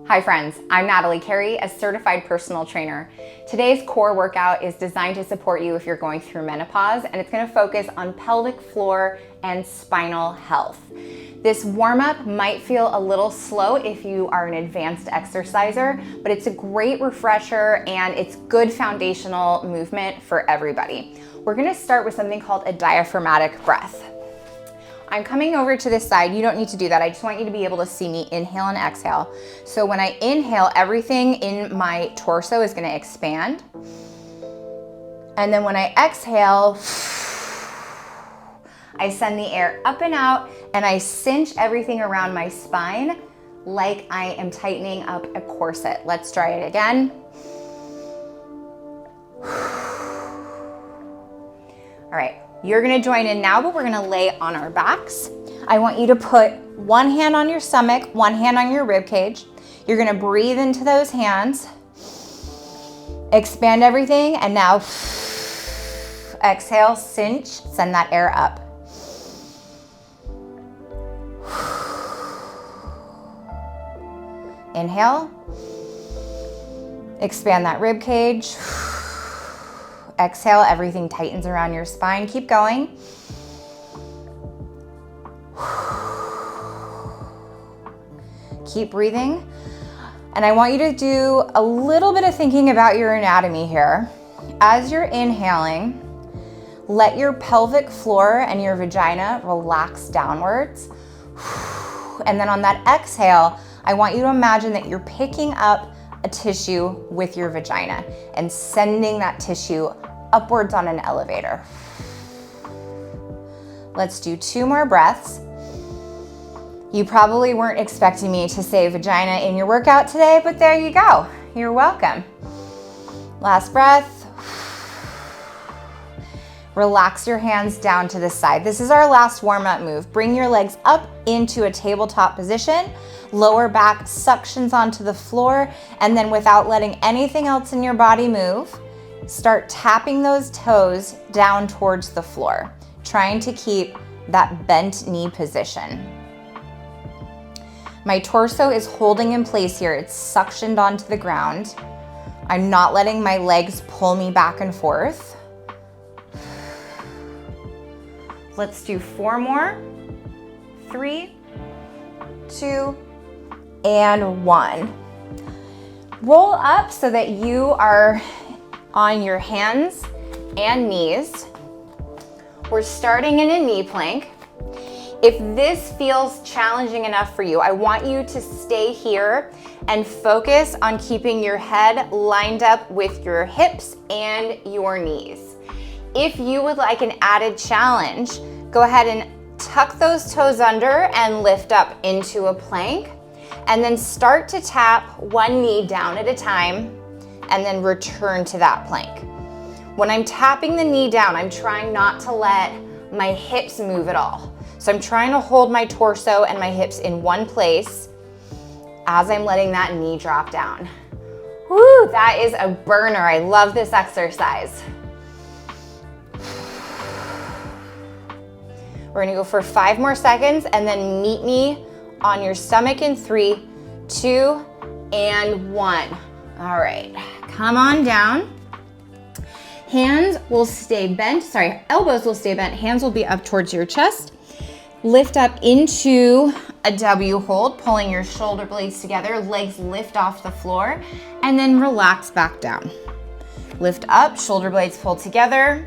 Hi friends, I'm Natalie Carey, a certified personal trainer. Today's core workout is designed to support you if you're going through menopause, and it's gonna focus on pelvic floor and spinal health. This warm-up might feel a little slow if you are an advanced exerciser, but it's a great refresher and it's good foundational movement for everybody. We're gonna start with something called a diaphragmatic breath. I'm coming over to this side. You don't need to do that. I just want you to be able to see me inhale and exhale. So when I inhale, everything in my torso is gonna expand. And then when I exhale, I send the air up and out and I cinch everything around my spine like I am tightening up a corset. Let's try it again. All right. You're gonna join in now, but we're gonna lay on our backs. I want you to put one hand on your stomach, one hand on your rib cage. You're gonna breathe into those hands, expand everything, and now exhale, cinch, send that air up. Inhale, expand that rib cage. Exhale, everything tightens around your spine. Keep going. Keep breathing. And I want you to do a little bit of thinking about your anatomy here. As you're inhaling, let your pelvic floor and your vagina relax downwards. And then on that exhale, I want you to imagine that you're picking up a tissue with your vagina and sending that tissue upwards on an elevator. Let's do 2 more breaths. You probably weren't expecting me to say vagina in your workout today, but there you go. You're welcome. Last breath. Relax your hands down to the side. This is our last warm-up move. Bring your legs up into a tabletop position. Lower back suctions onto the floor, and then without letting anything else in your body move, start tapping those toes down towards the floor, trying to keep that bent knee position. My torso is holding in place here. It's suctioned onto the ground. I'm not letting my legs pull me back and forth. Let's do 4 more. 3, 2, and 1. Roll up so that you are on your hands and knees. We're starting in a knee plank. If this feels challenging enough for you, I want you to stay here and focus on keeping your head lined up with your hips and your knees. If you would like an added challenge, go ahead and tuck those toes under and lift up into a plank. And then start to tap one knee down at a time and then return to that plank. When I'm tapping the knee down, I'm trying not to let my hips move at all. So I'm trying to hold my torso and my hips in one place as I'm letting that knee drop down. Woo, that is a burner. I love this exercise. We're gonna go for 5 more seconds and then meet me on your stomach in 3, 2, and 1. All right, come on down. Hands will stay bent, elbows will stay bent, hands will be up towards your chest. Lift up into a W hold, pulling your shoulder blades together, legs lift off the floor, and then relax back down. Lift up, shoulder blades pull together,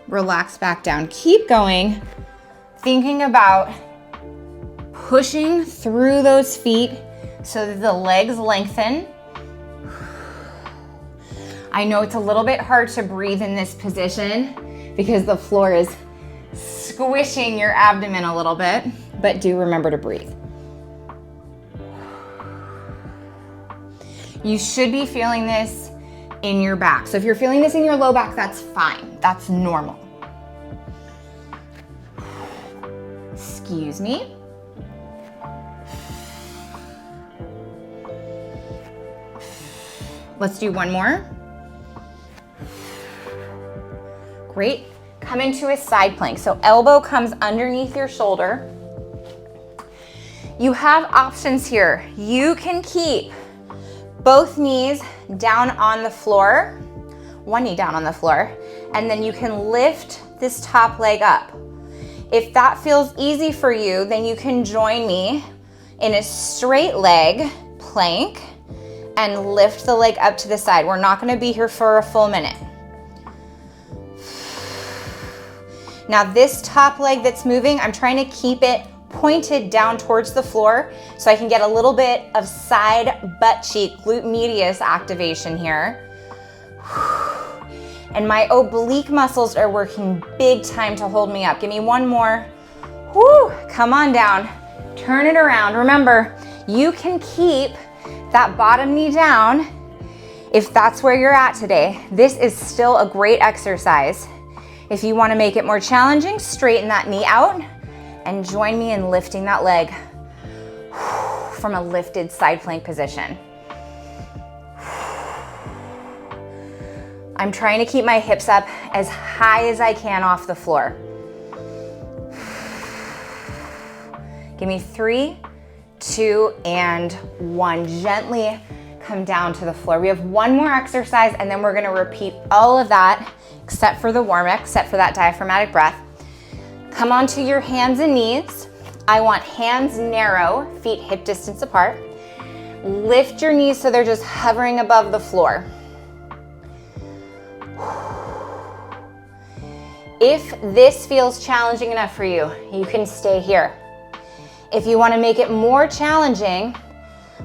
relax back down. Keep going, thinking about pushing through those feet so that the legs lengthen. I know it's a little bit hard to breathe in this position because the floor is squishing your abdomen a little bit, but do remember to breathe. You should be feeling this in your back. So if you're feeling this in your low back, that's fine. That's normal. Excuse me. Let's do 1 more. Great. Come into a side plank. So elbow comes underneath your shoulder. You have options here. You can keep both knees down on the floor, one knee down on the floor, and then you can lift this top leg up. If that feels easy for you, then you can join me in a straight leg plank and lift the leg up to the side. We're not gonna be here for a full minute. Now this top leg that's moving, I'm trying to keep it pointed down towards the floor so I can get a little bit of side butt cheek, glute medius activation here. And my oblique muscles are working big time to hold me up. Give me one more. Woo, come on down, turn it around. Remember, you can keep that bottom knee down if that's where you're at today. This is still a great exercise. If you wanna make it more challenging, straighten that knee out and join me in lifting that leg from a lifted side plank position. I'm trying to keep my hips up as high as I can off the floor. Give me 3, 2, and 1. Gently come down to the floor. We have one more exercise and then we're gonna repeat all of that except for the warm-up, except for that diaphragmatic breath. Come onto your hands and knees. I want hands narrow, feet hip distance apart. Lift your knees so they're just hovering above the floor. If this feels challenging enough for you, you can stay here. If you want to make it more challenging,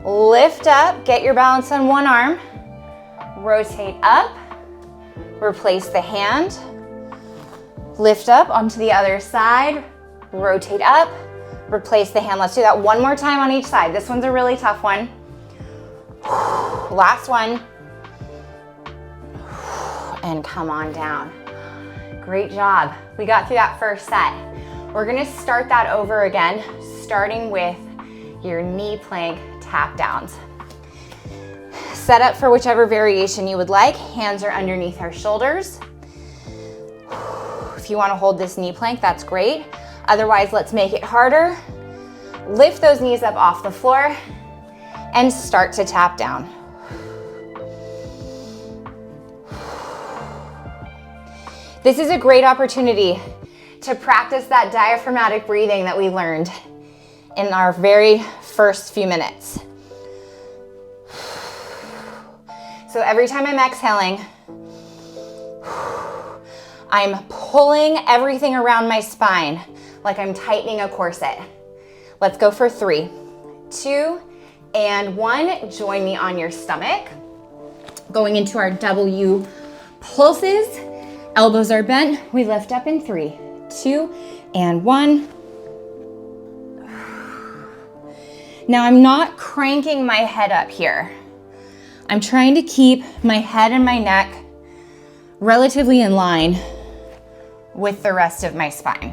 lift up, get your balance on one arm, rotate up, replace the hand, lift up onto the other side, rotate up, replace the hand. Let's do that one more time on each side. This one's a really tough one. Last one. And come on down. Great job. We got through that first set. We're gonna start that over again, starting with your knee plank tap downs. Set up for whichever variation you would like. Hands are underneath our shoulders. If you wanna hold this knee plank, that's great. Otherwise, let's make it harder. Lift those knees up off the floor and start to tap down. This is a great opportunity to practice that diaphragmatic breathing that we learned in our very first few minutes. So every time I'm exhaling, I'm pulling everything around my spine like I'm tightening a corset. Let's go for 3, 2, and 1. Join me on your stomach. Going into our W pulses. Elbows are bent. We lift up in 3, 2, and 1. Now I'm not cranking my head up here. I'm trying to keep my head and my neck relatively in line with the rest of my spine.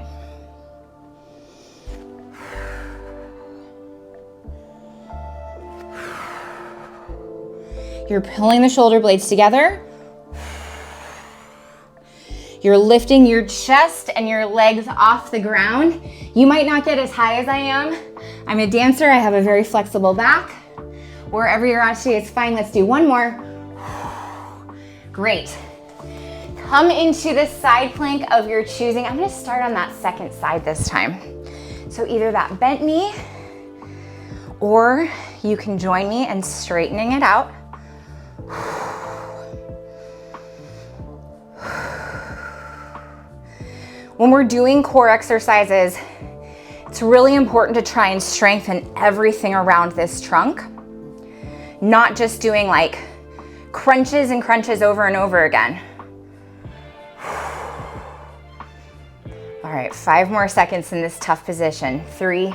You're pulling the shoulder blades together. You're lifting your chest and your legs off the ground. You might not get as high as I am. I'm a dancer, I have a very flexible back. Wherever you're at today, it's fine. Let's do one more. Great. Come into the side plank of your choosing. I'm gonna start on that second side this time. So either that bent knee, or you can join me in straightening it out. When we're doing core exercises, it's really important to try and strengthen everything around this trunk, not just doing like crunches and crunches over and over again. All right, 5 more seconds in this tough position. 3,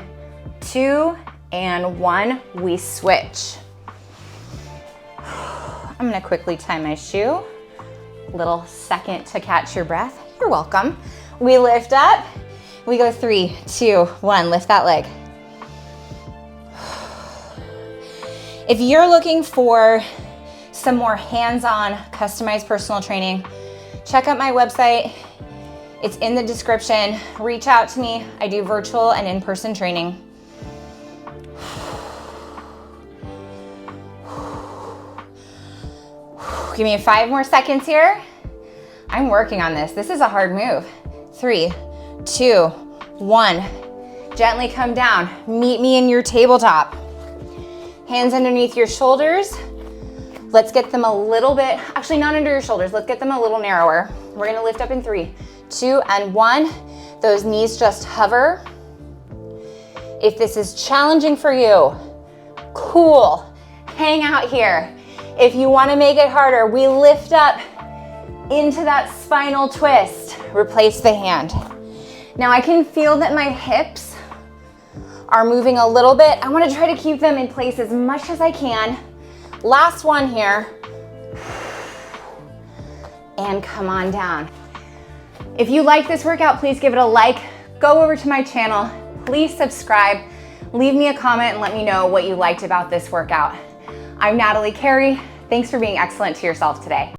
2, and 1, we switch. I'm gonna quickly tie my shoe. Little second to catch your breath. You're welcome. We lift up, we go 3, 2, 1, lift that leg. If you're looking for some more hands-on customized personal training, check out my website. It's in the description. Reach out to me. I do virtual and in-person training. Give me 5 more seconds here. I'm working on this. This is a hard move. 3, 2, 1. Gently come down. Meet me in your tabletop. Hands underneath your shoulders. Let's get them a little bit, actually not under your shoulders. Let's get them a little narrower. We're gonna lift up in 3, 2, and 1. Those knees just hover. If this is challenging for you, cool, hang out here. If you wanna make it harder, we lift up into that spinal twist. Replace the hand. Now I can feel that my hips are moving a little bit. I wanna try to keep them in place as much as I can. Last one here. And come on down. If you like this workout, please give it a like. Go over to my channel. Please subscribe. Leave me a comment and let me know what you liked about this workout. I'm Natalie Carey. Thanks for being excellent to yourself today.